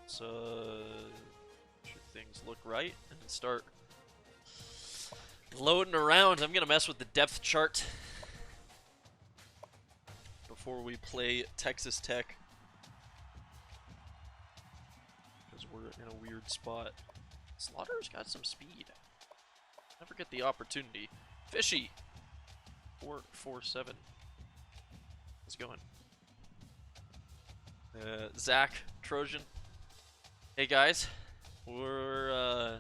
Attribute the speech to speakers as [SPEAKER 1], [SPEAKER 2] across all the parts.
[SPEAKER 1] So, sure things look right and start loading around. I'm gonna mess with the depth chart before we play Texas Tech, because we're in a weird spot. Slaughter's got some speed. Never get the opportunity. Fishy. 4-4-7. How's it going? Zach, Trojan. Hey guys, we're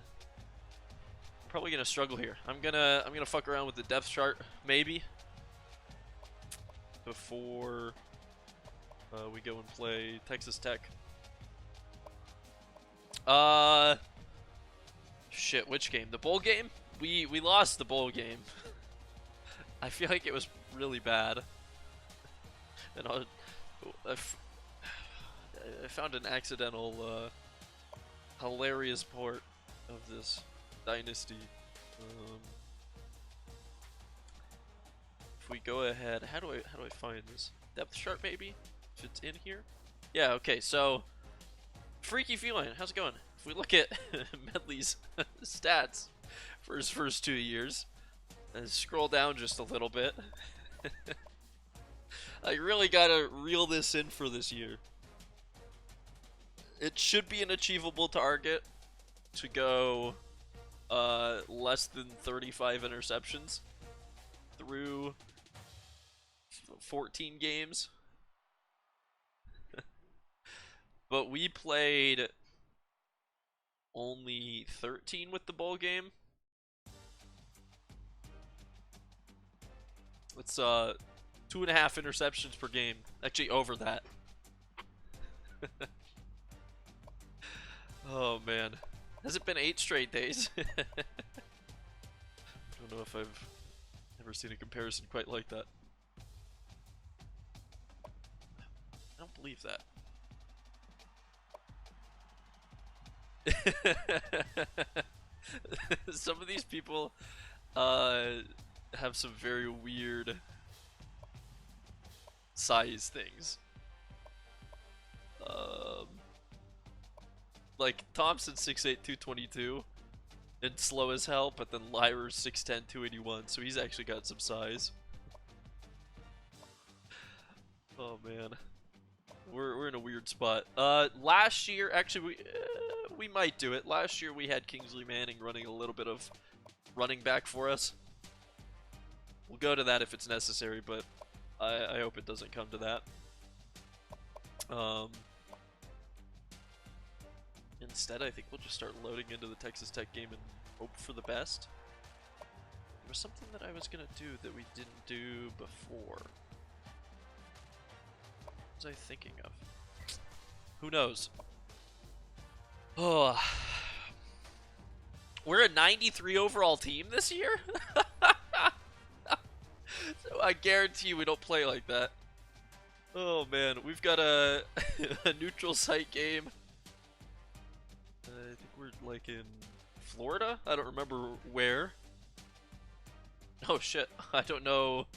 [SPEAKER 1] probably gonna struggle here. I'm gonna fuck around with the depth chart maybe before we go and play Texas Tech. Shit, which game? The bowl game? We lost the bowl game. I feel like it was really bad. And I found an accidental hilarious part of this dynasty. If we go ahead, how do I find this depth chart? Maybe if it's in here. Yeah. Okay. So, Freaky Feline, how's it going? If we look at Medley's stats for his first 2 years, and scroll down just a little bit, I really gotta reel this in for this year. It should be an achievable target to go less than 35 interceptions through 14 games. But we played only 13 with the bowl game. It's 2.5 interceptions per game. Actually, over that. Oh man, has it been 8 straight days? I don't know if I've ever seen a comparison quite like that. I don't believe that. Some of these people have some very weird size things. Like Thompson 6'8", 222 and slow as hell, but then Lyra's 6'10", 281, so he's actually got some size. Oh man, we're in a weird spot. Last year, actually, we might do it. Last year we had Kingsley Manning running a little bit of running back for us. We'll go to that if it's necessary, but I hope it doesn't come to that. Instead, I think we'll just start loading into the Texas Tech game and hope for the best. There was something that I was gonna do that we didn't do before. What was I thinking of? Who knows? Oh, we're a 93 overall team this year? So I guarantee you we don't play like that. Oh man, we've got a, a neutral site game. I think we're like in Florida? I don't remember where. Oh shit, I don't know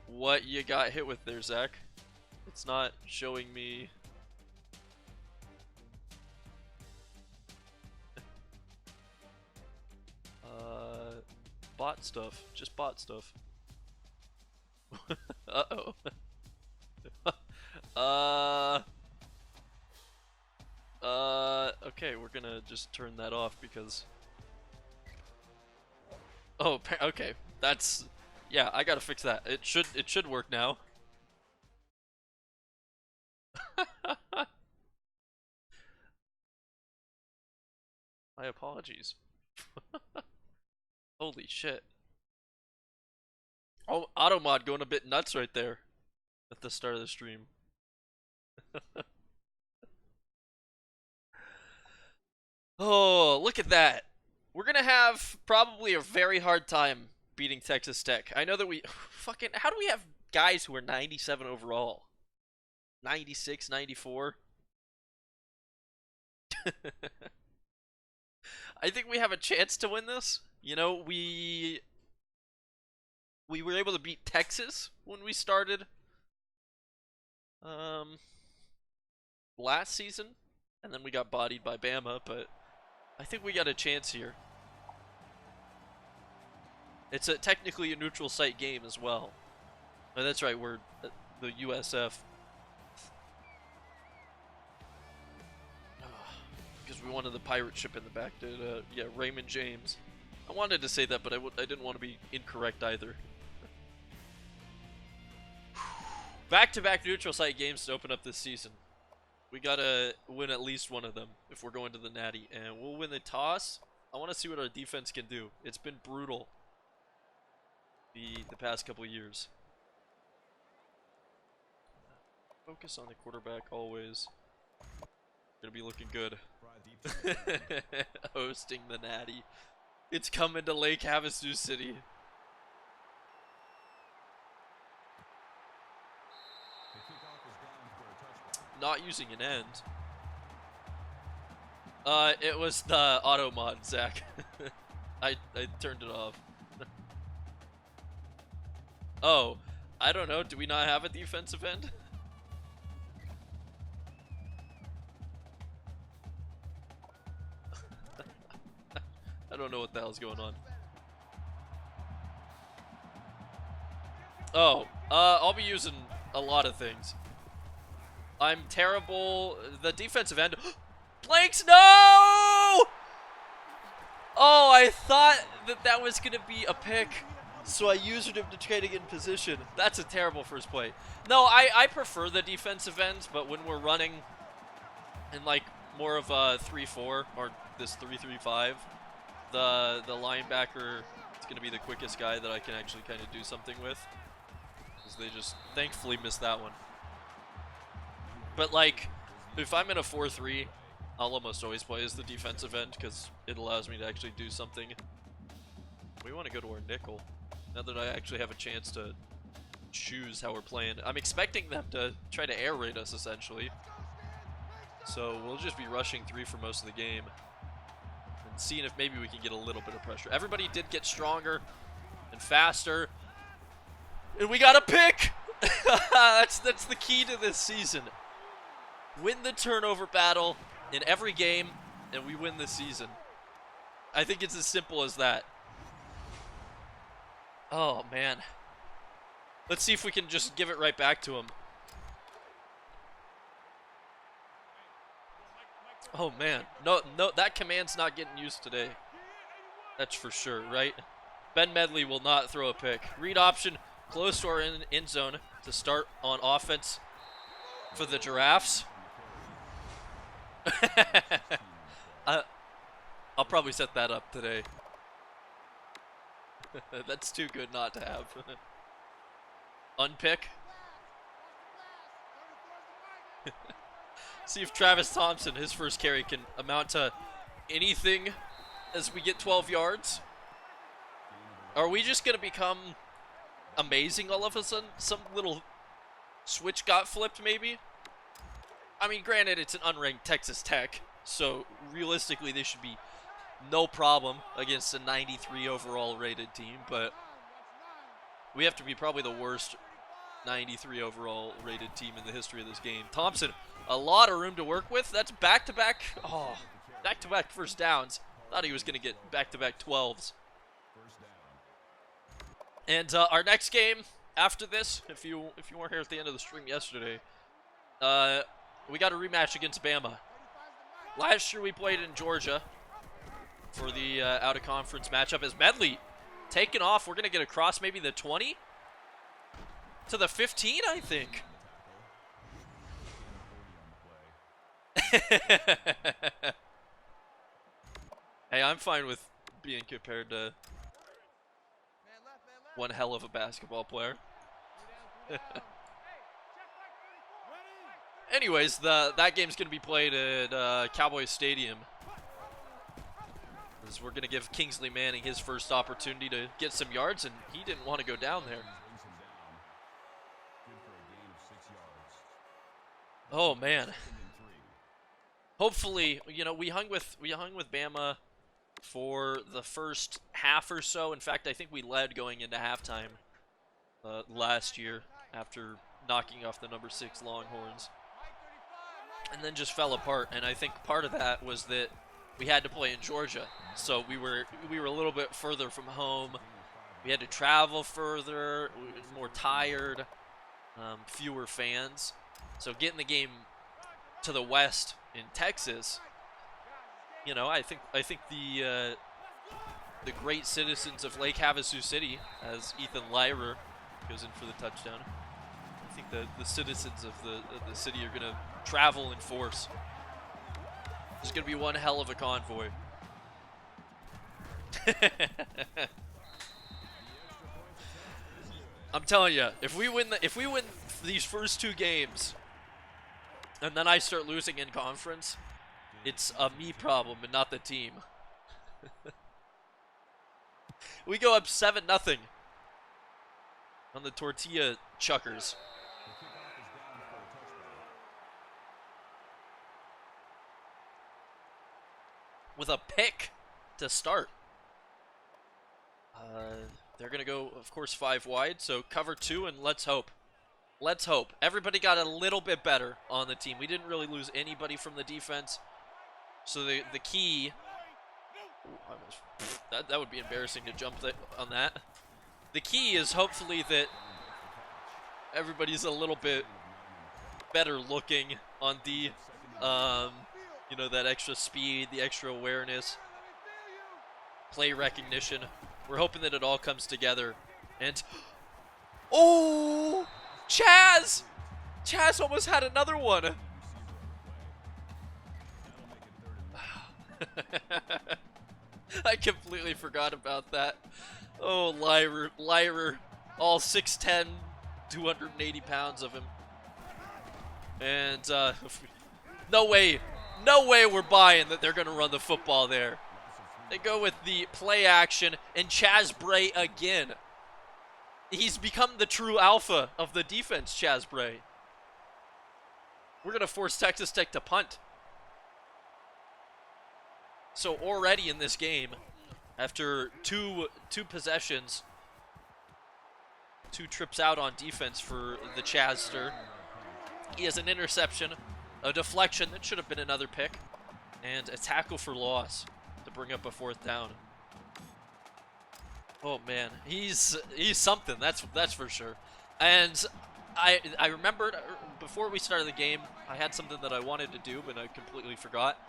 [SPEAKER 1] what you got hit with there, Zach. It's not showing me. Bot stuff. Just bot stuff. Uh-oh. Okay, we're gonna just turn that off because... Oh, okay. That's... Yeah, I gotta fix that. It should work now. My apologies. Holy shit. Oh, Automod going a bit nuts right there at the start of the stream. Oh, look at that. We're gonna have probably a very hard time beating Texas Tech. I know that we... Fucking... How do we have guys who are 97 overall? 96, 94? I think we have a chance to win this. You know, we were able to beat Texas when we started last season. And then we got bodied by Bama, but I think we got a chance here. It's technically a neutral site game as well. Oh, that's right, we're the USF. Because we wanted the pirate ship in the back, yeah, Raymond James. I wanted to say that, but I didn't want to be incorrect either. Back-to-back neutral site games to open up this season. We gotta win at least one of them if we're going to the Natty, and we'll win the toss. I want to see what our defense can do. It's been brutal the past couple of years. Focus on the quarterback always. Gonna be looking good. Hosting the Natty. It's coming to Lake Havasu City. Not using an end. It was the auto mod, Zach. I turned it off. Oh, I don't know. Do we not have a defensive end? I don't know what the hell's going on. Oh, I'll be using a lot of things. I'm terrible. The defensive end. Blanks, no! Oh, I thought that was going to be a pick, so I used him to try to get in position. That's a terrible first play. No, I prefer the defensive ends, but when we're running in like more of a 3-4 or this 3-3-5, the linebacker is going to be the quickest guy that I can actually kind of do something with. Because they just thankfully missed that one. But like, if I'm in a 4-3, I'll almost always play as the defensive end because it allows me to actually do something. We want to go to our nickel now that I actually have a chance to choose how we're playing. I'm expecting them to try to air raid us essentially. So we'll just be rushing 3 for most of the game and seeing if maybe we can get a little bit of pressure. Everybody did get stronger and faster. And we got a pick! That's the key to this season. Win the turnover battle in every game, and we win this season. I think it's as simple as that. Oh, man. Let's see if we can just give it right back to him. Oh, man. No, that command's not getting used today. That's for sure, right? Ben Medley will not throw a pick. Read option, close to our end zone to start on offense for the Giraffes. I'll probably set that up today. That's too good not to have. Unpick. See if Travis Thompson, his first carry, can amount to anything as we get 12 yards. Are we just going to become amazing all of a sudden? Some little switch got flipped, maybe? I mean, granted, it's an unranked Texas Tech, so realistically, they should be no problem against a 93 overall rated team, but we have to be probably the worst 93 overall rated team in the history of this game. Thompson, a lot of room to work with. That's back-to-back, back-to-back first downs. Thought he was going to get back-to-back 12s. And our next game after this, if you weren't here at the end of the stream yesterday, we got a rematch against Bama. Last year we played in Georgia for the out-of-conference matchup. As Medley taken off, we're going to get across maybe the 20 to the 15, I think. Hey, I'm fine with being compared to one hell of a basketball player. Anyways, that game's going to be played at Cowboys Stadium. As we're going to give Kingsley Manning his first opportunity to get some yards, and he didn't want to go down there. Oh, man. Hopefully, you know, we hung with Bama for the first half or so. In fact, I think we led going into halftime last year after knocking off the number 6 Longhorns. and then just fell apart. And I think part of that was that we had to play in Georgia, so we were a little bit further from home. We had to travel further, we were more tired, fewer fans. So getting the game to the west in Texas, you know, I think the great citizens of Lake Havasu City, as Ethan Lyrer goes in for the touchdown, I think the citizens of the city are going to travel in force. There's going to be one hell of a convoy. I'm telling you, if we win these first 2 games, and then I start losing in conference, it's a me problem and not the team. We go up 7-0 on the Tortilla Chuckers. With a pick to start. They're going to go, of course, 5 wide, so cover 2, and let's hope. Let's hope. Everybody got a little bit better on the team. We didn't really lose anybody from the defense. So the key... Ooh, that would be embarrassing to jump on that. The key is hopefully that everybody's a little bit better looking on D. You know, that extra speed, the extra awareness, play recognition. We're hoping that it all comes together. And, oh, Chaz! Chaz almost had another one. I completely forgot about that. Oh, Lyrer, all 6'10", 280 pounds of him. And, no way we're buying that they're going to run the football there. They go with the play action, and Chaz Bray again. He's become the true alpha of the defense, Chaz Bray. We're going to force Texas Tech to punt. So already in this game, after two possessions, 2 trips out on defense for the Chazster, he has an interception, a deflection that should have been another pick, and a tackle for loss to bring up a 4th down. Oh man, he's something. That's for sure. And I remembered before we started the game, I had something that I wanted to do, but I completely forgot.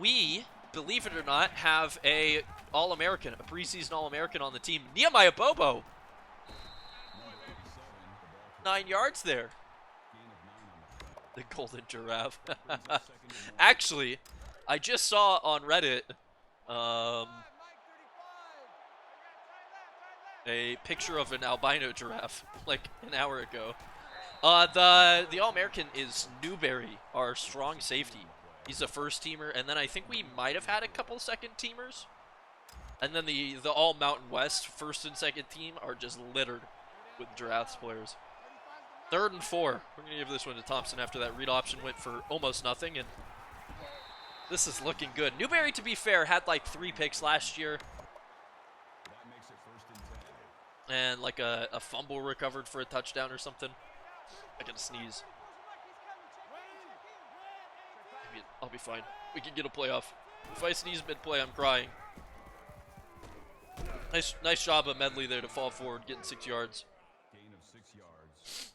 [SPEAKER 1] We, believe it or not, have a All-American, a preseason All-American on the team, Nehemiah Bobo. 9 yards there. The golden giraffe. Actually, I just saw on Reddit a picture of an albino giraffe like an hour ago. The All-American is Newberry, our strong safety. He's a first-teamer, and then I think we might have had a couple second-teamers. And then the All-Mountain West first and second team are just littered with Giraffes players. 3rd and 4. We're going to give this one to Thompson after that read option went for almost nothing, and this is looking good. Newberry, to be fair, had like 3 picks last year. And like a fumble recovered for a touchdown or something. I gotta sneeze. I'll be fine. We can get a playoff. If I sneeze mid-play, I'm crying. Nice job of Medley there to fall forward, getting 6 yards.
[SPEAKER 2] Gain of 6 yards.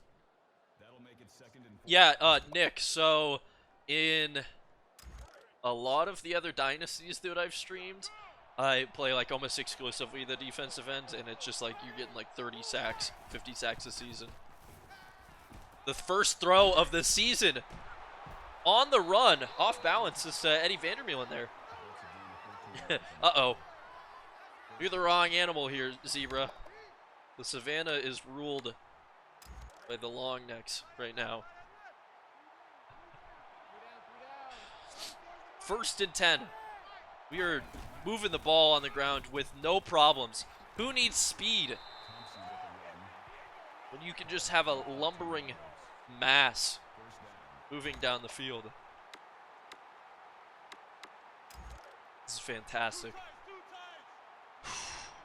[SPEAKER 2] That'll make it 2nd and 4.
[SPEAKER 1] Yeah, Nick, so in a lot of the other dynasties that I've streamed, I play like almost exclusively the defensive end, and it's just like you're getting like 30 sacks, 50 sacks a season. The first throw of the season on the run, off balance, is Eddie Vandermeer in there. Uh-oh. You're the wrong animal here, Zebra. The savannah is ruled by the long necks right now. 1st and 10. We are moving the ball on the ground with no problems. Who needs speed when you can just have a lumbering mass moving down the field? This is fantastic.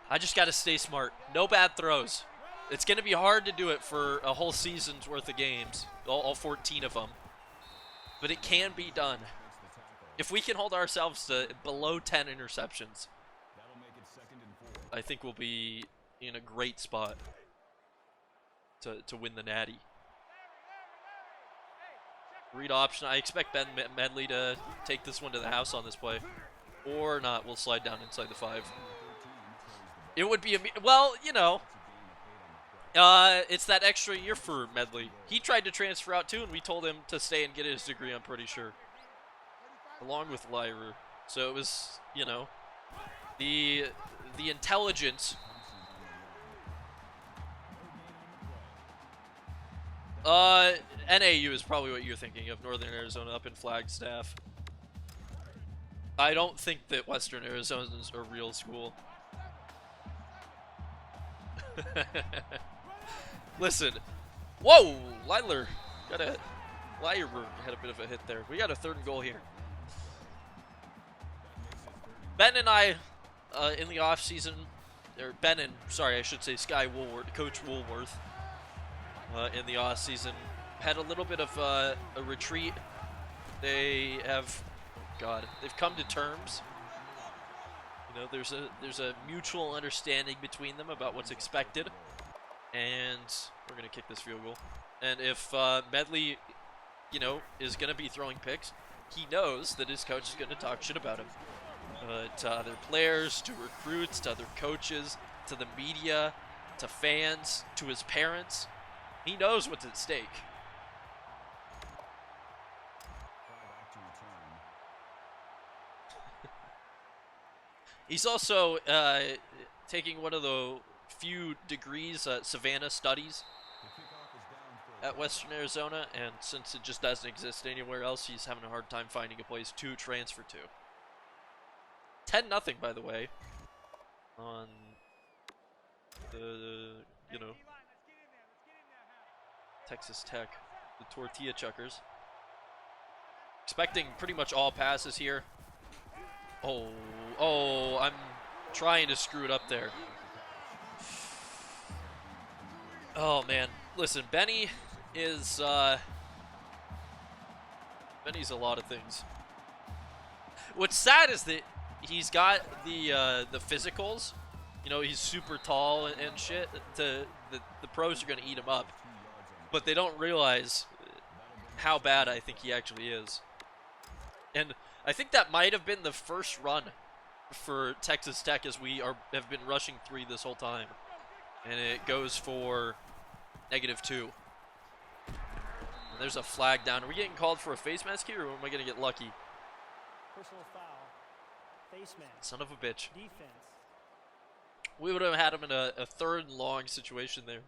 [SPEAKER 1] I just got to stay smart. No bad throws. It's going to be hard to do it for a whole season's worth of games, all 14 of them. but it can be done. If we can hold ourselves to below 10 interceptions,
[SPEAKER 2] That'll make it 2nd and 4.
[SPEAKER 1] I think we'll be in a great spot to win the Natty. Read option. I expect Ben Medley to take this one to the house on this play. Or not. We'll slide down inside the 5. It would be well, you know, it's that extra year for Medley. He tried to transfer out too, and we told him to stay and get his degree, I'm pretty sure. Along with Lyra. So it was, you know, the intelligence. NAU is probably what you're thinking of, Northern Arizona up in Flagstaff. I don't think that Western Arizona is a real school. Listen. Whoa! Lyler had a bit of a hit there. We got a 3rd and goal here. Ben and I, in the off season, or Ben and, sorry, I should say Sky Woolworth, Coach Woolworth, in the off season, had a little bit of a retreat. They have, they've come to terms. You know, there's a mutual understanding between them about what's expected, and we're gonna kick this field goal. And if Medley, you know, is gonna be throwing picks, he knows that his coach is gonna talk shit about him. To other players, to recruits, to other coaches, to the media, to fans, to his parents. He knows what's at stake. He's also taking one of the few degrees, Savannah Studies, at Western Arizona, and since it just doesn't exist anywhere else, he's having a hard time finding a place to transfer to. 10-0, by the way, on the, you know, Texas Tech, the Tortilla Chuckers. Expecting pretty much all passes here. Oh, I'm trying to screw it up there. Oh, man. Listen, Benny is, Benny's a lot of things. What's sad is that he's got the physicals. You know, he's super tall and shit. The pros are going to eat him up. But they don't realize how bad I think he actually is. And I think that might have been the first run for Texas Tech, as we have been rushing 3 this whole time. And it goes for -2. And there's a flag down. Are we getting called for a face mask here, or am I going to get lucky?
[SPEAKER 3] Personal foul. Face mask.
[SPEAKER 1] Son of a bitch.
[SPEAKER 3] Defense.
[SPEAKER 1] We would have had him in a 3rd and long situation there.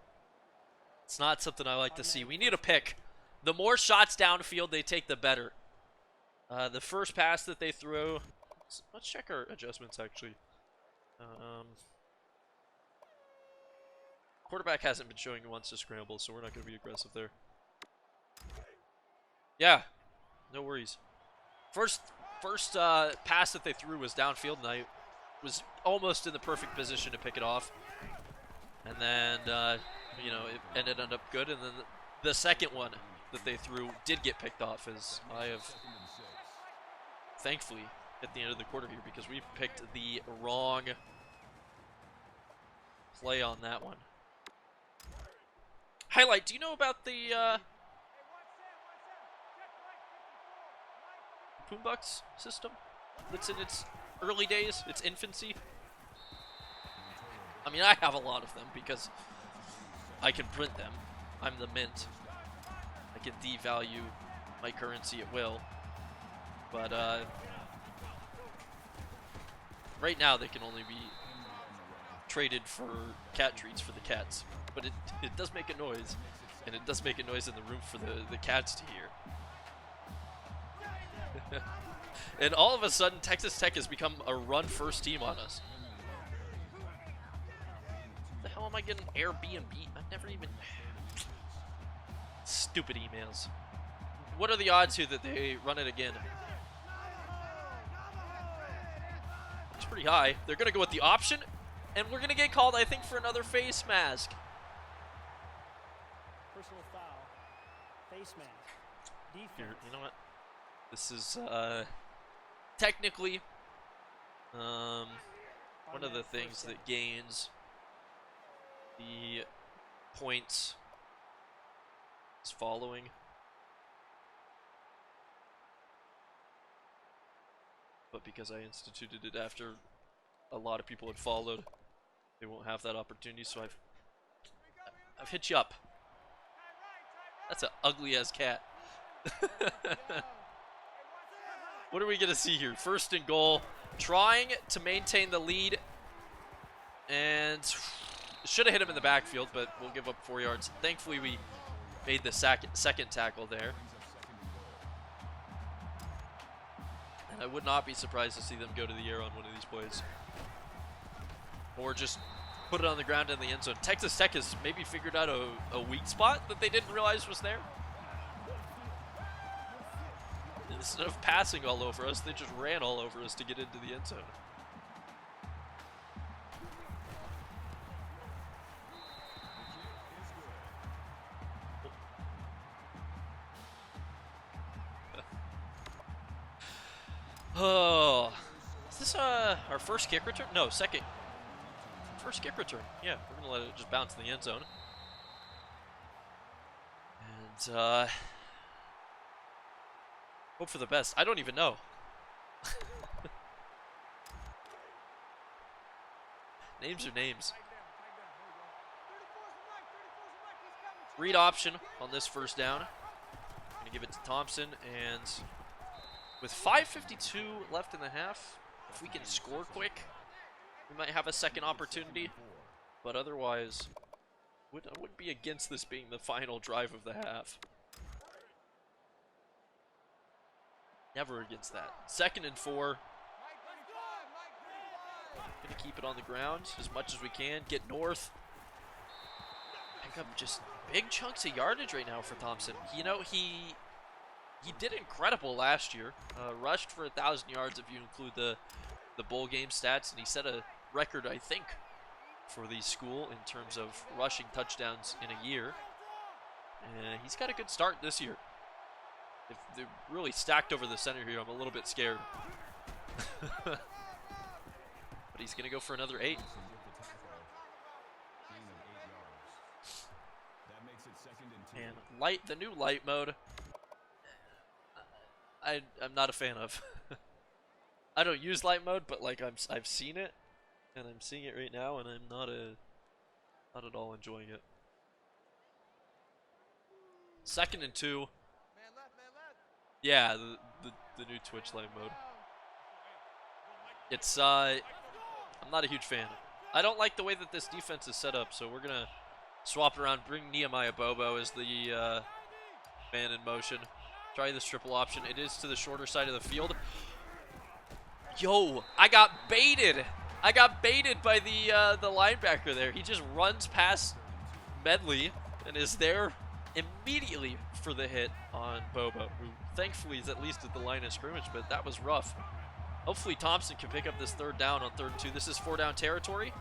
[SPEAKER 1] It's not something I like to see. We need a pick. The more shots downfield they take, the better. The first pass that they threw... Let's check our adjustments, actually. Quarterback hasn't been showing he wants to scramble, so we're not going to be aggressive there. Yeah, no worries. First pass that they threw was downfield, and I was almost in the perfect position to pick it off. And then, you know, it ended up good. And then the second one that they threw did get picked off, as I have thankfully at the end of the quarter here, because we picked the wrong play on that one. Highlight, do you know about the Boombox system that's in its early days, its infancy? I mean, I have a lot of them because I can print them. I'm the mint. I can devalue my currency at will. But right now they can only be traded for cat treats for the cats. But it does make a noise, and it does make a noise in the room for the cats to hear. And all of a sudden, Texas Tech has become a run-first team on us. What the hell am I getting Airbnb? I've never even... Stupid emails. What are the odds here that they run it again? It's pretty high. They're going to go with the option, and we're going to get called, I think, for another face mask.
[SPEAKER 3] Personal foul. Face mask. Defense.
[SPEAKER 1] Here, you know what? This is technically one of the things that gains the points is following. But because I instituted it after a lot of people had followed, they won't have that opportunity, so I've hit you up. That's an ugly ass cat. What are we gonna see here? First and goal, trying to maintain the lead, and should have hit him in the backfield, but we'll give up 4 yards. Thankfully, we made the second tackle there. And I would not be surprised to see them go to the air on one of these plays, or just put it on the ground in the end zone. Texas Tech has maybe figured out a weak spot that they didn't realize was there. Instead of passing all over us, they just ran all over us to get into the end zone. Oh, is this our first kick return? No, second. First kick return. Yeah, we're gonna let it just bounce in the end zone. And hope for the best. I don't even know. Names are names. Read option on this first down. Gonna give it to Thompson, and with 5:52 left in the half, if we can score quick, we might have a second opportunity. But otherwise, I wouldn't be against this being the final drive of the half. Never against that. 2nd and 4. Gonna keep it on the ground as much as we can. Get north. Pick up just big chunks of yardage right now for Thompson. You know, he did incredible last year. Rushed for 1,000 yards if you include the bowl game stats, and he set a record, I think, for the school in terms of rushing touchdowns in a year. And he's got a good start this year. If they're really stacked over the center here, I'm a little bit scared. But he's going to go for another 8. And the new light mode, I'm not a fan of. I don't use light mode, but like I've seen it, and I'm seeing it right now, and I'm not at all enjoying it. 2nd and 2. Yeah, the new Twitch light mode. It's I'm not a huge fan. I don't like the way that this defense is set up, so we're gonna swap it around. Bring Nehemiah Bobo as the man in motion. Try this triple option. It is to the shorter side of the field. Yo, I got baited. I got baited by the linebacker there. He just runs past Medley and is there immediately for the hit on Bobo, who thankfully is at least at the line of scrimmage, but that was rough. Hopefully Thompson can pick up this 3rd down on 3rd and 2. This is 4-down territory.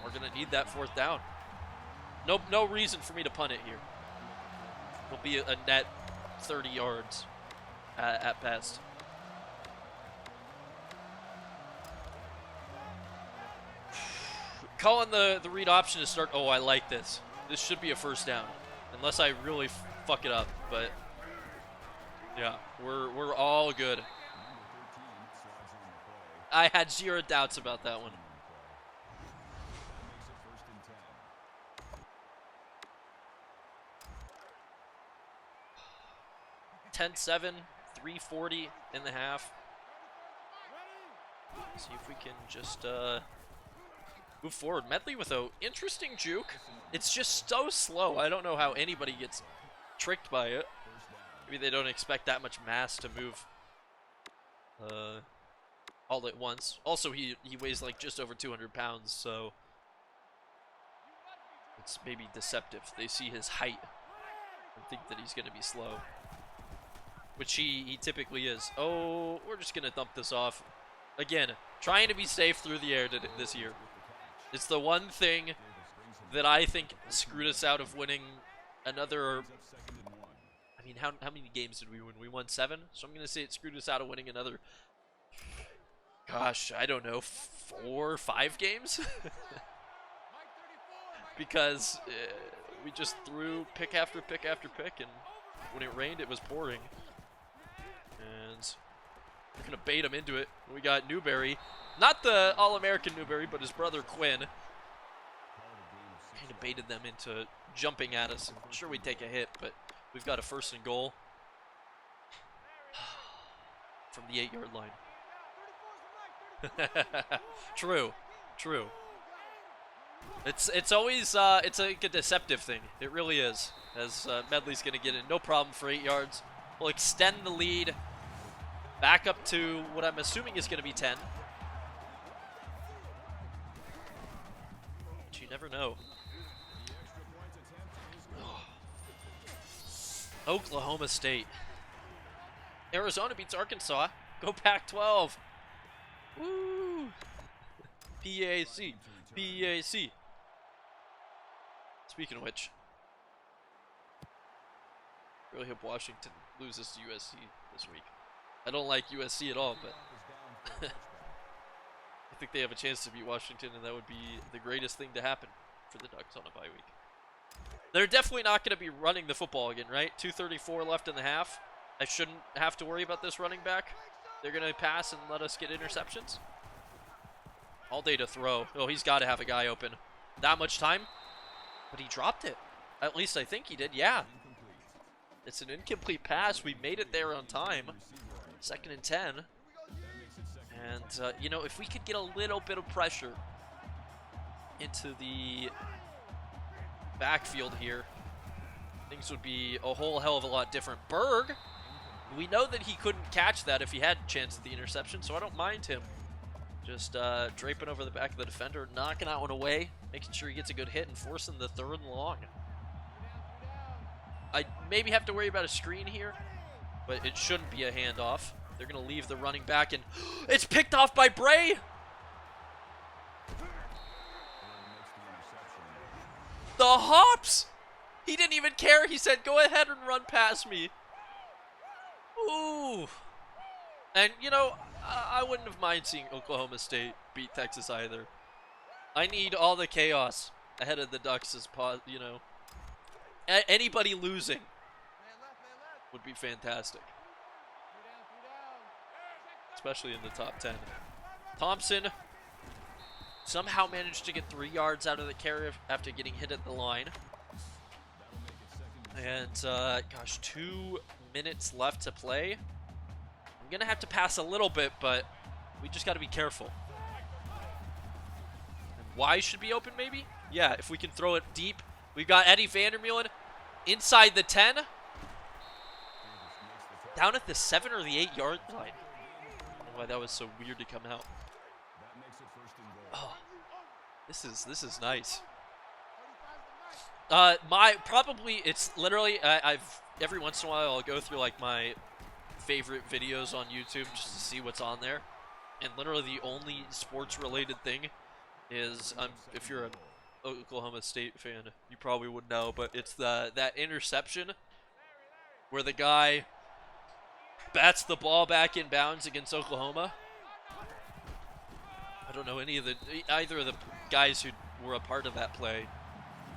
[SPEAKER 1] We're gonna need that 4th down. No reason for me to punt it here. It'll be a net 30 yards at best. Calling the read option to start. Oh, I like this. This should be a 1st down, unless I really fuck it up. But yeah, we're all good. I had 0 doubts about that one. (10-7), 3:40 in the half. See if we can just move forward. Medley with an interesting juke. It's just so slow. I don't know how anybody gets tricked by it. Maybe they don't expect that much mass to move all at once. Also, he weighs like just over 200 pounds, so it's maybe deceptive. They see his height and think that he's going to be slow, which he typically is. Oh, we're just going to dump this off. Again, trying to be safe through the air this year. It's the one thing that I think screwed us out of winning another. I mean, how many games did we win? We won 7, so I'm gonna say it screwed us out of winning another. Gosh, I don't know, 4 or 5 games, because we just threw pick after pick after pick, and when it rained, it was pouring. And we're gonna bait him into it. We got Newberry, not the All-American Newberry, but his brother Quinn. Kind of baited them into jumping at us. I'm sure we'd take a hit, but we've got a 1st and goal from the 8-yard line. True. It's always it's like a deceptive thing. It really is. As Medley's gonna get in, no problem for 8 yards. We'll extend the lead back up to what I'm assuming is gonna be 10. But you never know. Oklahoma State. Arizona beats Arkansas. Go Pac-12. Woo! PAC. PAC. Speaking of which, really hope Washington loses to USC this week. I don't like USC at all, but I think they have a chance to beat Washington, and that would be the greatest thing to happen for the Ducks on a bye week. They're definitely not going to be running the football again, right? 2:34 left in the half. I shouldn't have to worry about this running back. They're going to pass and let us get interceptions. All day to throw. Oh, he's got to have a guy open. That much time? But he dropped it. At least I think he did, yeah. It's an incomplete pass. We made it there on time. 2nd and 10. And, you know, if we could get a little bit of pressure into the backfield here, things would be a whole hell of a lot different. Berg, we know that he couldn't catch that if he had a chance at the interception, so I don't mind him just draping over the back of the defender, knocking that one away, making sure he gets a good hit, and forcing the 3rd and long. I maybe have to worry about a screen here, but it shouldn't be a handoff. They're going to leave the running back, and it's picked off by Bray! The hops! He didn't even care. He said, go ahead and run past me. Ooh. And, you know, I wouldn't have minded seeing Oklahoma State beat Texas either. I need all the chaos ahead of the Ducks as, you know. Anybody losing would be fantastic. Especially in the top 10. Thompson somehow managed to get 3 yards out of the carry after getting hit at the line. And, gosh, 2 minutes left to play. I'm going to have to pass a little bit, but we just got to be careful. And Y should be open, maybe? Yeah, if we can throw it deep. We've got Eddie Vandermeulen inside the 10. Down at the 7 or the 8-yard line. I don't know why that was so weird to come out. Oh, this is nice. It's literally, I've every once in a while I'll go through like my favorite videos on YouTube just to see what's on there, and literally the only sports related thing is, if you're an Oklahoma State fan, you probably would know, but it's that interception where the guy bats the ball back in bounds against Oklahoma. I don't know either of the guys who were a part of that play,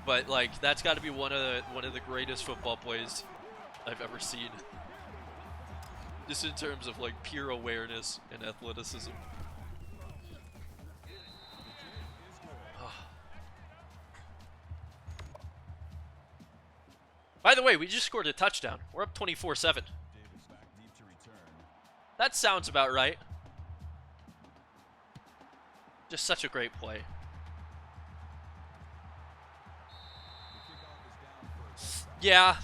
[SPEAKER 1] but like that's got to be one of the greatest football plays I've ever seen. Just in terms of like pure awareness and athleticism. By the way, we just scored a touchdown. We're up 24-7. That sounds about right. Just such a great play. Yeah.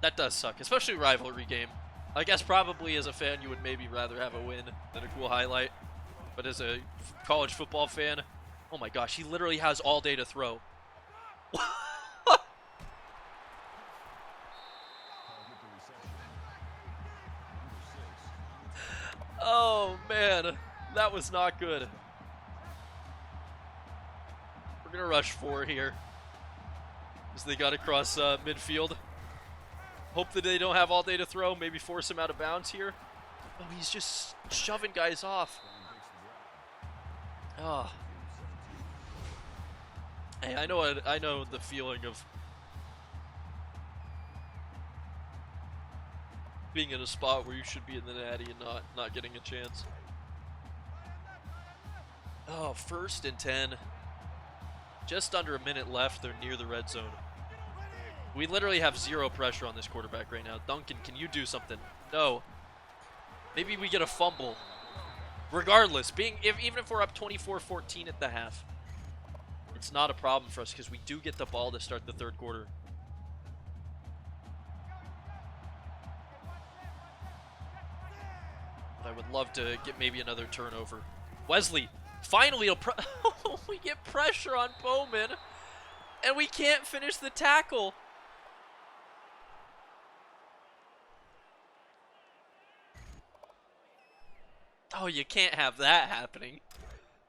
[SPEAKER 1] That does suck, especially rivalry game. I guess probably as a fan you would maybe rather have a win than a cool highlight. But as a college football fan, oh my gosh, he literally has all day to throw. Oh man. That was not good. We're gonna rush 4 here. As they got across midfield. Hope that they don't have all day to throw. Maybe force him out of bounds here. Oh, he's just shoving guys off. Oh. Hey, I know the feeling of being in a spot where you should be in the natty and not getting a chance. Oh, 1st and 10. Just under a minute left. They're near the red zone. We literally have 0 pressure on this quarterback right now. Duncan, can you do something? No. Maybe we get a fumble. Regardless, even if we're up 24-14 at the half, it's not a problem for us because we do get the ball to start the 3rd quarter. But I would love to get maybe another turnover. Wesley, finally, we get pressure on Bowman, and we can't finish the tackle. Oh, you can't have that happening.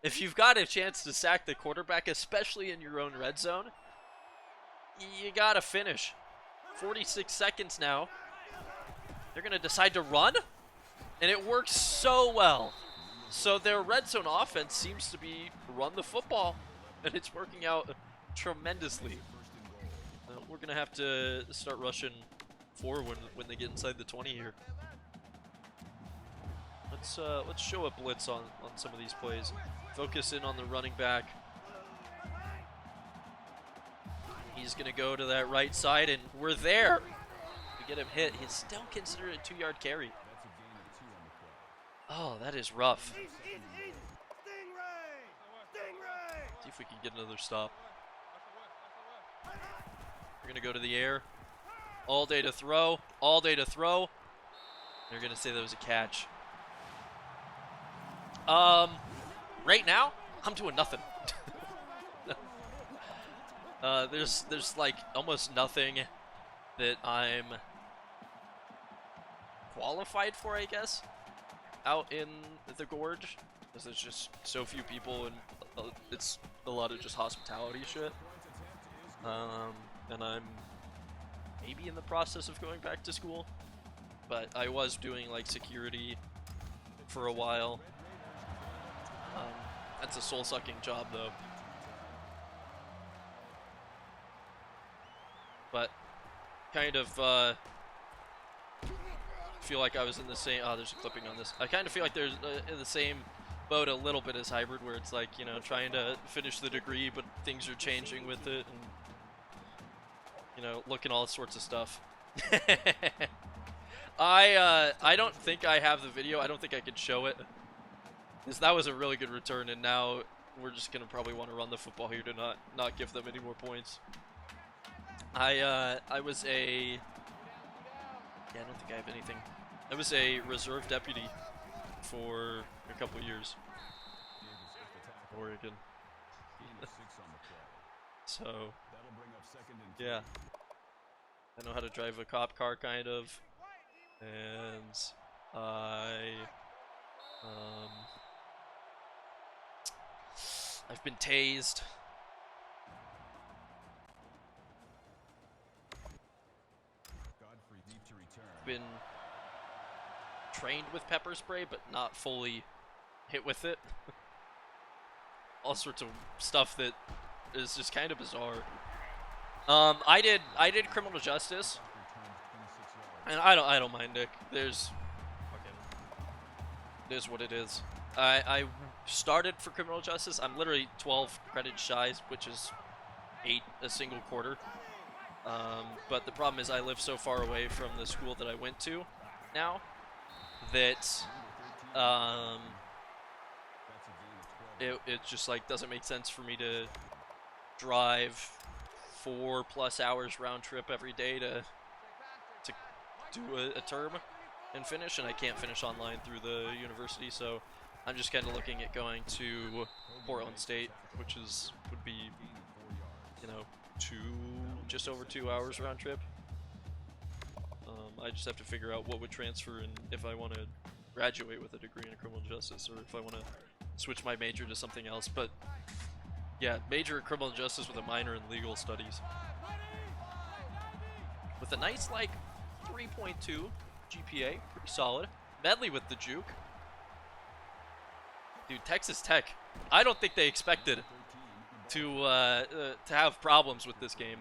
[SPEAKER 1] If you've got a chance to sack the quarterback, especially in your own red zone, you gotta finish. 46 seconds now. They're gonna decide to run, and it works so well. So their red zone offense seems to be run the football, and it's working out tremendously. We're gonna have to start rushing 4 when they get inside the 20 here. Let's show a blitz on some of these plays. Focus in on the running back. He's gonna go to that right side, and we're there. We get him hit. He's still considered a 2-yard carry. Oh, that is rough. See if we can get another stop. We're gonna go to the air. All day to throw. All day to throw. They're gonna say that was a catch. Right now, I'm doing nothing. There's like almost nothing that I'm qualified for, I guess, out in the gorge, because there's just so few people, and it's a lot of just hospitality shit. And I'm maybe in the process of going back to school, but I was doing like security for a while. That's a soul-sucking job, though. But kind of feel like I was in the same. Oh, there's a clipping on this. I kind of feel like there's in the same boat a little bit as hybrid, where it's like, you know, trying to finish the degree, but things are changing with it, and you know, looking all sorts of stuff. I don't think I have the video. I don't think I could show it. Because that was a really good return, and now we're just gonna probably want to run the football here to not give them any more points. I was a I don't think I have anything. I was a reserve deputy for a couple years. Oregon. So yeah, I know how to drive a cop car kind of, and I've been tased. Been trained with pepper spray, but not fully hit with it. All sorts of stuff that is just kind of bizarre. I did criminal justice, and I don't mind, Nick. There's fucking, it is what it is. I started for criminal justice. I'm literally 12 credits shy, which is 8 a single quarter. But the problem is I live so far away from the school that I went to now that it just like doesn't make sense for me to drive 4+ hours round trip every day to do a term and finish, and I can't finish online through the university, so I'm just kind of looking at going to Portland State, which would be, you know, just over 2 hours round trip. I just have to figure out what would transfer and if I want to graduate with a degree in criminal justice, or if I want to switch my major to something else. But yeah, major in criminal justice with a minor in legal studies. With a nice, like, 3.2 GPA, pretty solid. Medley with the juke. Dude, Texas Tech, I don't think they expected to have problems with this game.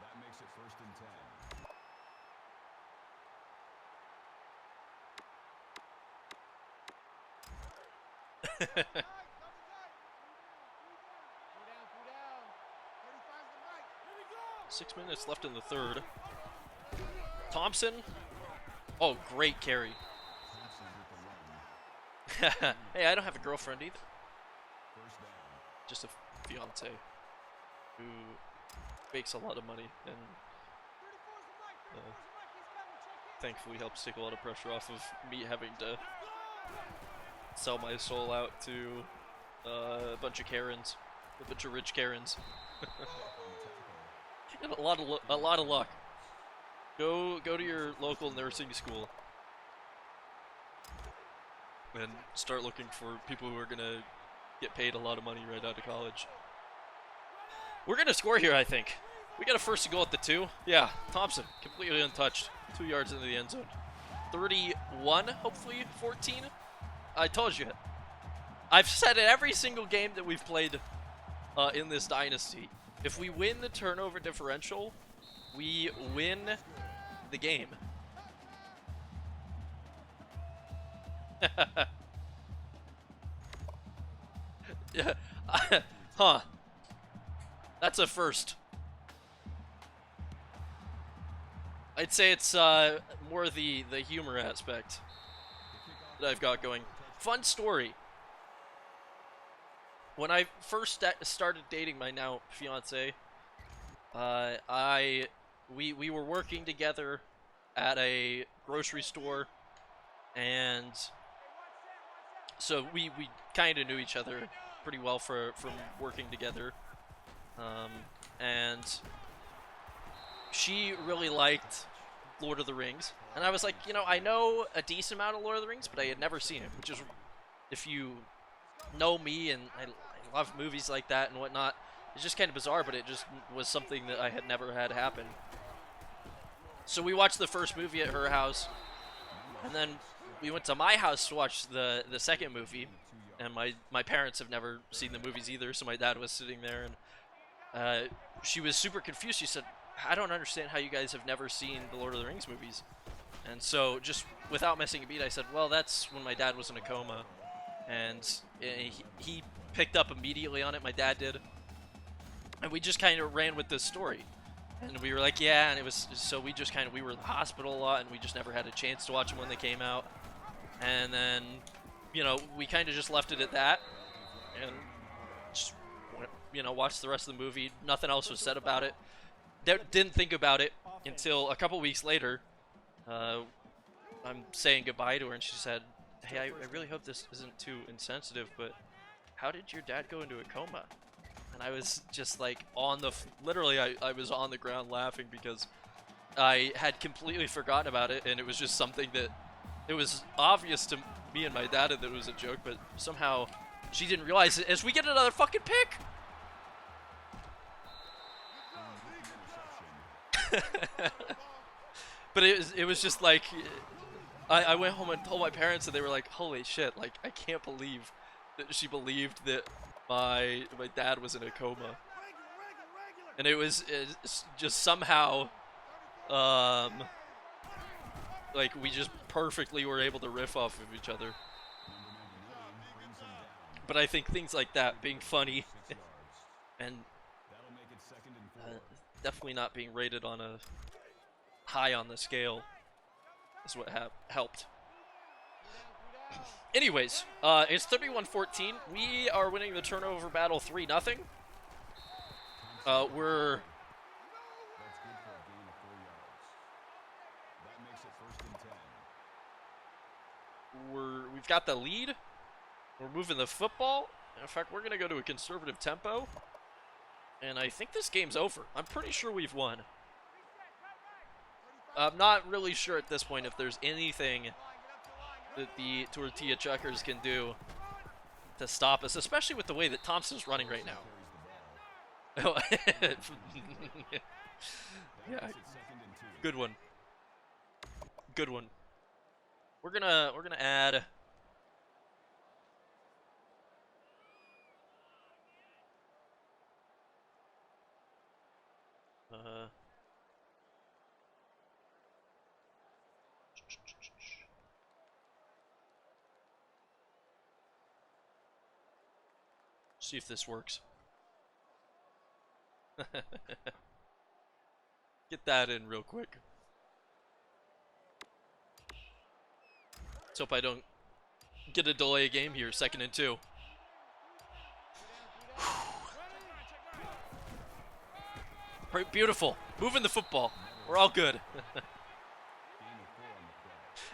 [SPEAKER 2] That makes it 1st and 10.
[SPEAKER 1] 6 minutes left in the third. Thompson. Oh, great carry. Hey, I don't have a girlfriend either. Just a fiance who makes a lot of money and thankfully helps take a lot of pressure off of me having to sell my soul out to a bunch of Karens, a bunch of rich Karens. And a lot of luck. Go to your local nursing school and start looking for people who are gonna get paid a lot of money right out of college. We're gonna score here, I think. We got a first goal at the 2. Yeah, Thompson, completely untouched. 2 yards into the end zone. 31, hopefully 14. I told you. I've said it every single game that we've played in this dynasty. If we win the turnover differential, we win the game. Yeah. Huh. That's a first. I'd say it's more the humor aspect that I've got going. Fun story. When I first started dating my now fiance, we were working together at a grocery store, and so we kind of knew each other pretty well from working together, and she really liked Lord of the Rings, and I was like, you know, I know a decent amount of Lord of the Rings, but I had never seen it, which is, if you know me, and I love movies like that and whatnot, it's just kind of bizarre, but it just was something that I had never had happen. So we watched the first movie at her house, and then we went to my house to watch the second movie, and my parents have never seen the movies either, so my dad was sitting there, and she was super confused. She said, I don't understand how you guys have never seen the Lord of the Rings movies. And so, just without missing a beat, I said, well, that's when my dad was in a coma, and he picked up immediately on it, my dad did, and we just kind of ran with this story. And we were like, yeah, and it was, so we just kind of, we were in the hospital a lot, and we just never had a chance to watch them when they came out. And then, you know, we kind of just left it at that, and just, you know, watched the rest of the movie. Nothing else was said about it. Didn't think about it until a couple weeks later. I'm saying goodbye to her, and she said, hey, I really hope this isn't too insensitive, but how did your dad go into a coma? And I was just like literally I was on the ground laughing because I had completely forgotten about it, and it was just something that it was obvious to me and my dad that it was a joke, but somehow she didn't realize it as we get another fucking pick. But it was just like I went home and told my parents, and they were like, holy shit, like I can't believe that she believed that my dad was in a coma. And it's just somehow like we just perfectly were able to riff off of each other. But I think things like that, being funny and definitely not being rated on a high on the scale, is what helped. Anyways, it's 31-14. We are winning the turnover battle 3-0. We're we've got the lead. We're moving the football. In fact, we're gonna go to a conservative tempo, and I think this game's over. I'm pretty sure we've won. I'm not really sure at this point if there's anything that the Tortilla Chuckers can do to stop us, especially with the way that Thompson's running right now. Yeah, good one. Good one. We're gonna add. See if this works. Get that in real quick. Let's hope I don't get a delay game here. 2nd and 2. Beautiful. Moving the football. We're all good.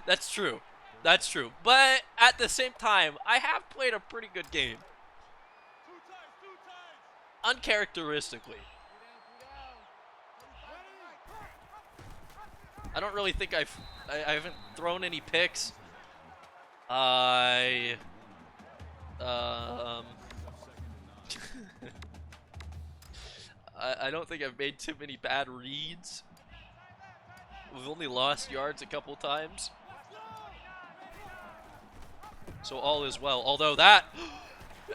[SPEAKER 1] That's true. That's true. But at the same time, I have played a pretty good game. Uncharacteristically. I don't really think I haven't thrown any picks. I don't think I've made too many bad reads. We've only lost yards a couple times. So all is well. Although that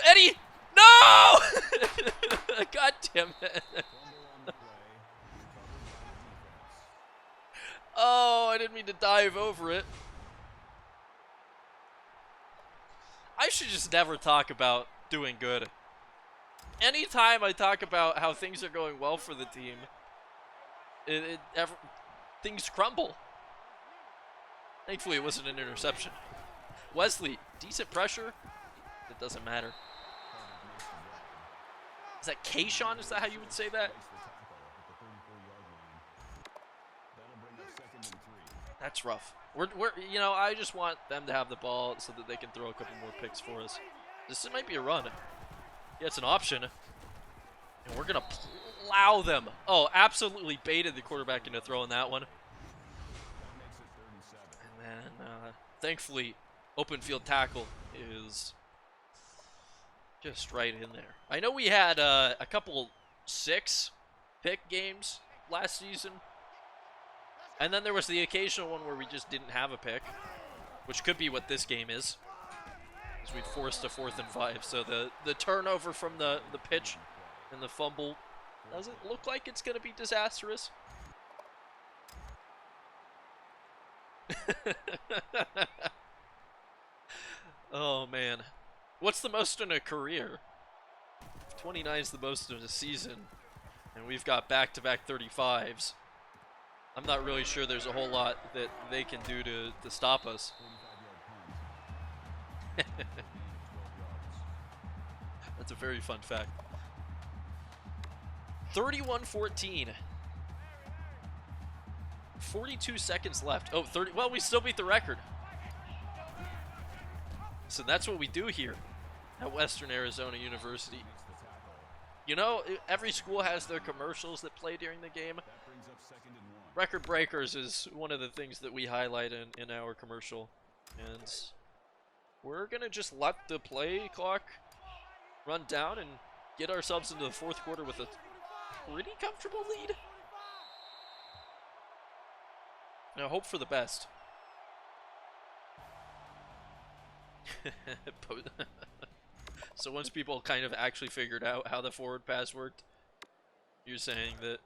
[SPEAKER 1] Eddie, no! God damn it. Oh, I didn't mean to dive over it. I should just never talk about doing good. Anytime I talk about how things are going well for the team, things crumble. Thankfully, it wasn't an interception. Wesley, decent pressure. It doesn't matter. Is that Kayshawn? Is that how you would say that? That's rough. We're you know, I just want them to have the ball so that they can throw a couple more picks for us. This might be a run. Yeah, it's an option. And we're gonna plow them. Oh, absolutely baited the quarterback into throwing that one. And then, thankfully, open field tackle is just right in there. I know we had a couple 6-pick games last season. And then there was the occasional one where we just didn't have a pick, which could be what this game is, as we forced a 4th and 5. So the turnover from the pitch and the fumble doesn't look like it's going to be disastrous. Oh, man. What's the most in a career? 29 is the most in a season, and we've got back-to-back 35s. I'm not really sure there's a whole lot that they can do to stop us. That's a very fun fact. 31-14. 42 seconds left. Oh, 30. Well, we still beat the record. So that's what we do here at Western Arizona University. You know, every school has their commercials that play during the game. Record breakers is one of the things that we highlight in our commercial. And we're going to just let the play clock run down and get ourselves into the 4th quarter with a pretty comfortable lead. Now, hope for the best. So once people kind of actually figured out how the forward pass worked, you're saying that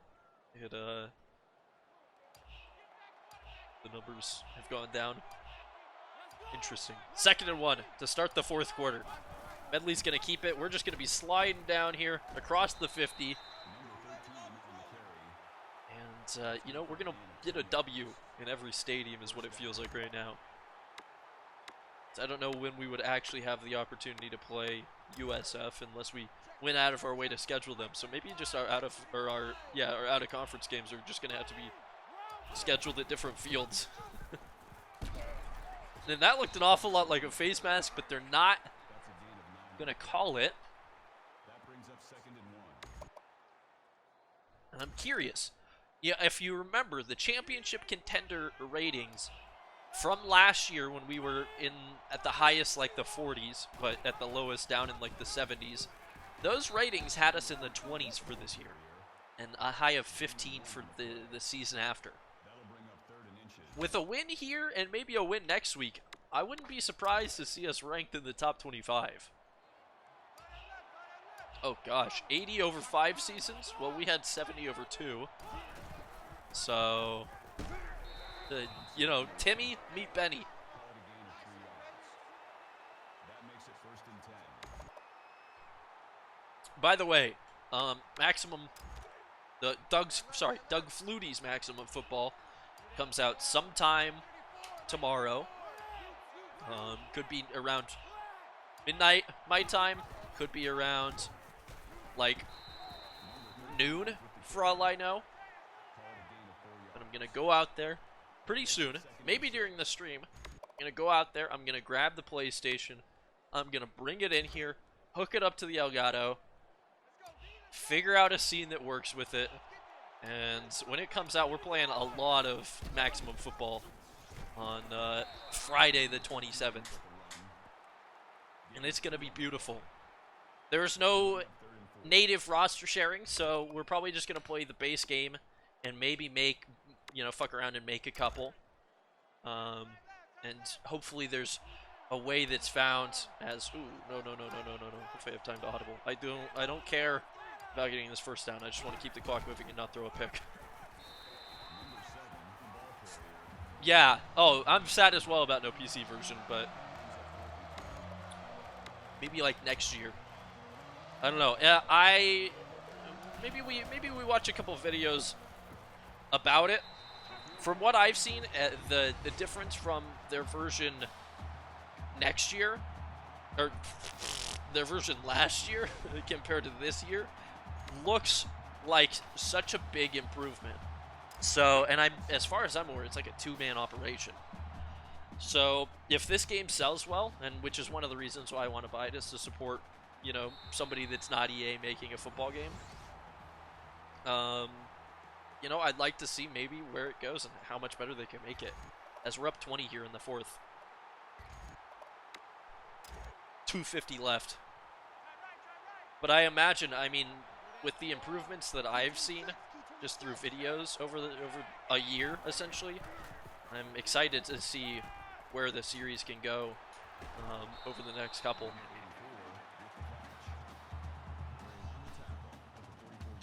[SPEAKER 1] it, the numbers have gone down. Interesting. 2nd and 1 to start the 4th quarter. Medley's going to keep it. We're just going to be sliding down here across the 50. And, you know, we're going to get a W in every stadium is what it feels like right now. So I don't know when we would actually have the opportunity to play USF unless we went out of our way to schedule them. So maybe just our out of conference games are just going to have to be scheduled at different fields. And that looked an awful lot like a face mask, but they're not going to call it. And I'm curious, Yeah, if you remember, the championship contender ratings from last year when we were in at the highest like the 40s, but at the lowest down in like the 70s, those ratings had us in the 20s for this year, and a high of 15 for the season after. With a win here and maybe a win next week, I wouldn't be surprised to see us ranked in the top 25. Oh gosh, 80 over 5 seasons? Well, we had 70 over 2. So, you know, Timmy, meet Benny. By the way, Doug Flutie's Maximum Football comes out sometime tomorrow. Could be around midnight my time. Could be around like noon for all I know. But I'm gonna go out there pretty soon, maybe during the stream. I'm gonna go out there. I'm gonna grab the PlayStation. I'm gonna bring it in here, hook it up to the Elgato, figure out a scene that works with it, and when it comes out, we're playing a lot of Maximum Football on Friday the 27th. And it's going to be beautiful. There's no native roster sharing, so we're probably just going to play the base game and maybe fuck around and make a couple. And hopefully there's a way that's found as, ooh, no. If I have time to audible. I don't care about getting this first down. I just want to keep the clock moving and not throw a pick. Yeah. Oh, I'm sad as well about no PC version, but maybe like next year. I don't know. Maybe we watch a couple of videos about it. From what I've seen, the difference from their version next year, or their version last year compared to this year, looks like such a big improvement. So, and as far as I'm aware, it's like a two-man operation. So, if this game sells well, and which is one of the reasons why I want to buy it, is to support, somebody that's not EA making a football game. I'd like to see maybe where it goes and how much better they can make it. As we're up 20 here in the fourth. 2:50 left. But I imagine, with the improvements that I've seen just through videos over a year, essentially, I'm excited to see where the series can go over the next couple.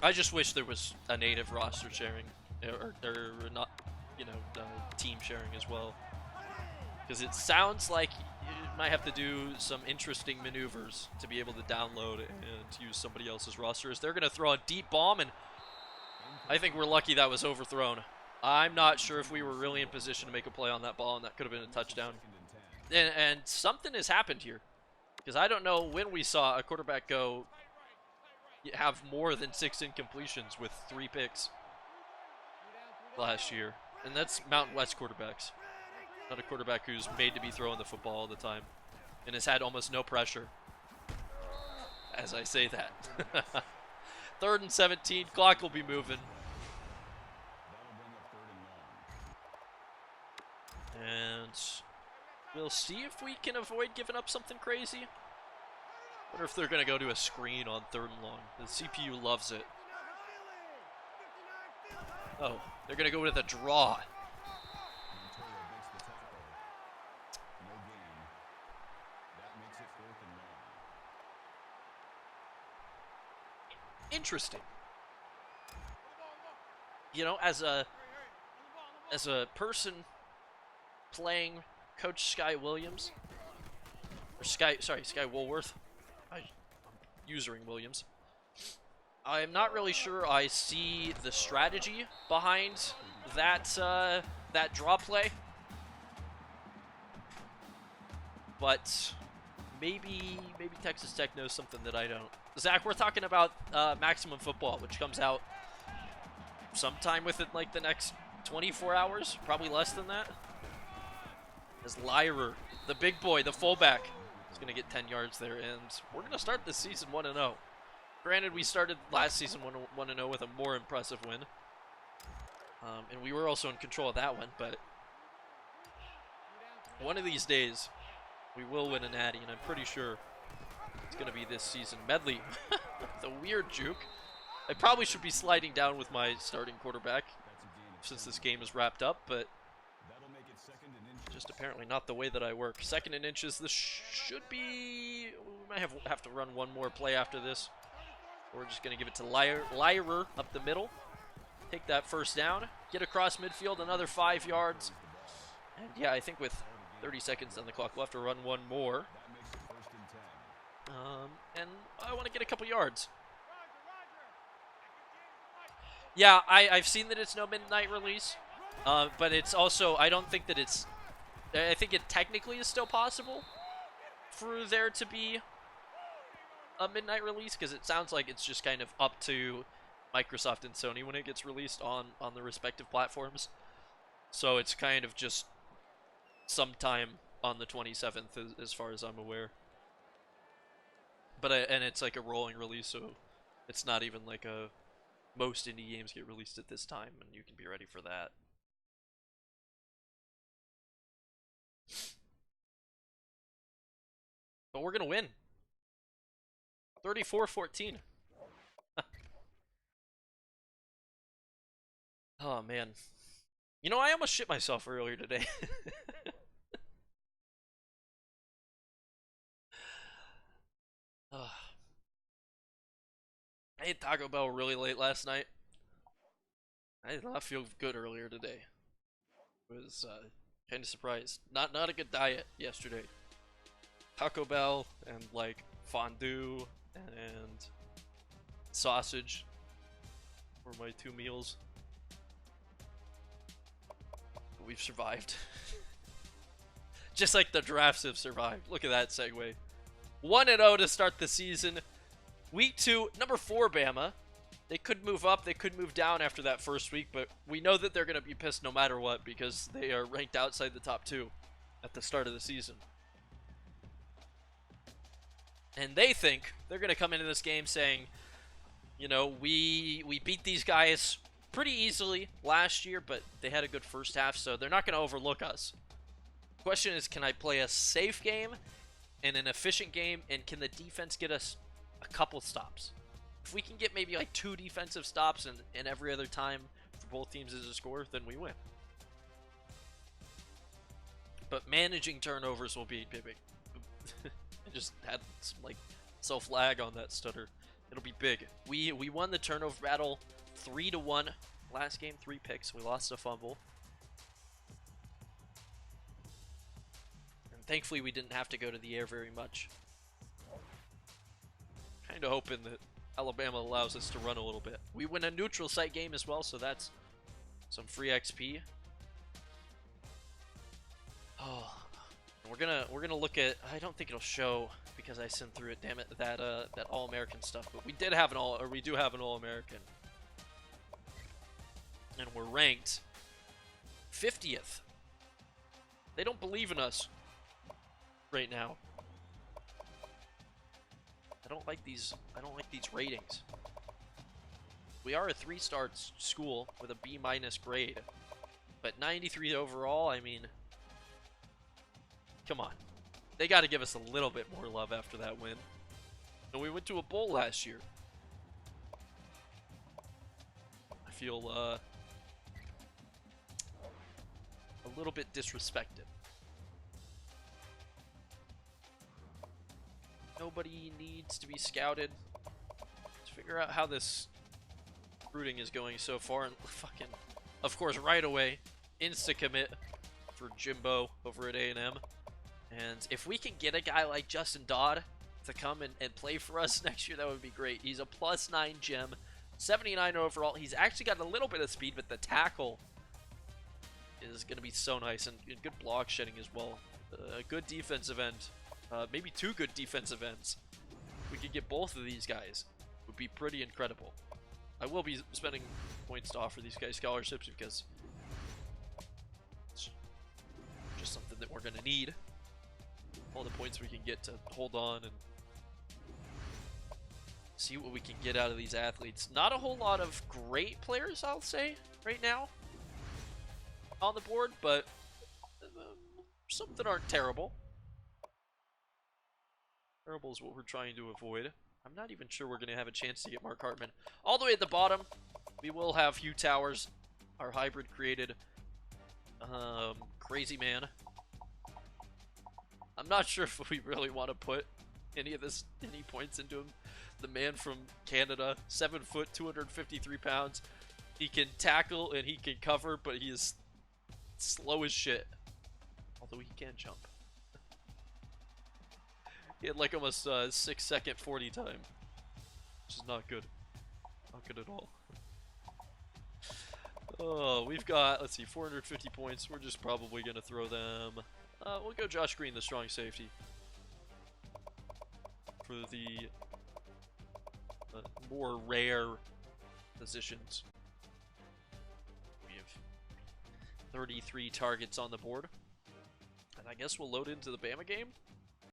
[SPEAKER 1] I just wish there was a native roster sharing, or not, team sharing as well. Because it sounds like you might have to do some interesting maneuvers to be able to download and use somebody else's rosters. They're going to throw a deep bomb, and I think we're lucky that was overthrown. I'm not sure if we were really in position to make a play on that ball, and that could have been a touchdown. And something has happened here. Because I don't know when we saw a quarterback have more than 6 incompletions with 3 picks last year. And that's Mountain West quarterbacks. Not a quarterback who's made to be throwing the football all the time and has had almost no pressure. As I say that. 3rd and 17. Clock will be moving. And we'll see if we can avoid giving up something crazy. Wonder if they're going to go to a screen on 3rd and long. The CPU loves it. Oh, they're going to go with a draw. Interesting. As a person playing Coach Sky Williams, or Sky Woolworth, I'm usering Williams. I'm not really sure I see the strategy behind that draw play, but maybe Texas Tech knows something that I don't. Zach, we're talking about Maximum Football, which comes out sometime within like the next 24 hours, probably less than that. As Lyra, the big boy, the fullback, is going to get 10 yards there, and we're going to start this season 1-0. Granted, we started last season 1-0 with a more impressive win. And we were also in control of that one, but one of these days, we will win a natty, and I'm pretty sure it's going to be this season. Medley, the weird juke. I probably should be sliding down with my starting quarterback since this game is wrapped up, but just apparently not the way that I work. 2nd and inches. This should be... We might have to run one more play after this. We're just going to give it to Lyrer up the middle. Take that first down. Get across midfield, another 5 yards. And yeah, I think with 30 seconds on the clock left, we'll run one more. And I want to get a couple yards. Yeah, I've seen that it's no midnight release. But it's also, I don't think that it's... I think it technically is still possible for there to be a midnight release, because it sounds like it's just kind of up to Microsoft and Sony when it gets released on the respective platforms. So it's kind of just sometime on the 27th as far as I'm aware. But and it's like a rolling release, so it's not even like most indie games get released at this time, and you can be ready for that. But we're gonna win. 34-14. Oh man. You know, I almost shit myself earlier today. I ate Taco Bell really late last night. I did not feel good earlier today. I was kind of surprised. Not a good diet yesterday. Taco Bell and like fondue and sausage were my 2 meals. But we've survived. Just like the drafts have survived. Look at that segue. 1-0 to start the season. Week 2, number 4 Bama. They could move up, they could move down after that first week, but we know that they're going to be pissed no matter what because they are ranked outside the top 2 at the start of the season. And they think they're going to come into this game saying, you know, we beat these guys pretty easily last year, but they had a good first half, so they're not going to overlook us. The question is, can I play a safe game and an efficient game, and can the defense get us a couple stops? If we can get maybe like 2 defensive stops and every other time for both teams is a score, then we win. But managing turnovers will be big. I just had some like self-lag on that stutter. It'll be big. We won the turnover battle 3-1 last game, 3 picks. We lost a fumble. And thankfully we didn't have to go to the air very much. Kind of hoping that Alabama allows us to run a little bit. We win a neutral site game as well, so that's some free XP. Oh, we're gonna look at. I don't think it'll show because I sent through it. Damn it, that All-American stuff. But we do have an All-American, and we're ranked 50th. They don't believe in us right now. I don't like these ratings. We are a 3-star school with a B- grade, but 93 overall. I mean, come on, they got to give us a little bit more love after that win. And we went to a bowl last year. I feel a little bit disrespected. Nobody needs to be scouted. Let's figure out how this recruiting is going so far. And fucking, of course, right away, insta-commit for Jimbo over at A&M. And if we can get a guy like Justin Dodd to come and play for us next year, that would be great. He's a +9 gem, 79 overall. He's actually got a little bit of speed, but the tackle is going to be so nice. And good block shedding as well. A good defensive end. Maybe 2 good defensive ends. We could get both of these guys. It would be pretty incredible. I will be spending points to offer these guys scholarships because it's just something that we're going to need. All the points we can get to hold on and see what we can get out of these athletes. Not a whole lot of great players, I'll say, right now. on the board, but some that aren't terrible. Terrible is what we're trying to avoid. I'm not even sure we're going to have a chance to get Mark Hartman. All the way at the bottom, we will have Hugh Towers, our hybrid created crazy man. I'm not sure if we really want to put any points into him. The man from Canada, 7 foot, 253 pounds. He can tackle and he can cover, but he is slow as shit. Although he can jump. He had like almost 6-second 40 time, which is not good. Not good at all. Oh, we've got, let's see, 450 points. We're just probably going to throw them. We'll go Josh Green, the strong safety. For the more rare positions. We have 33 targets on the board. And I guess we'll load into the Bama game.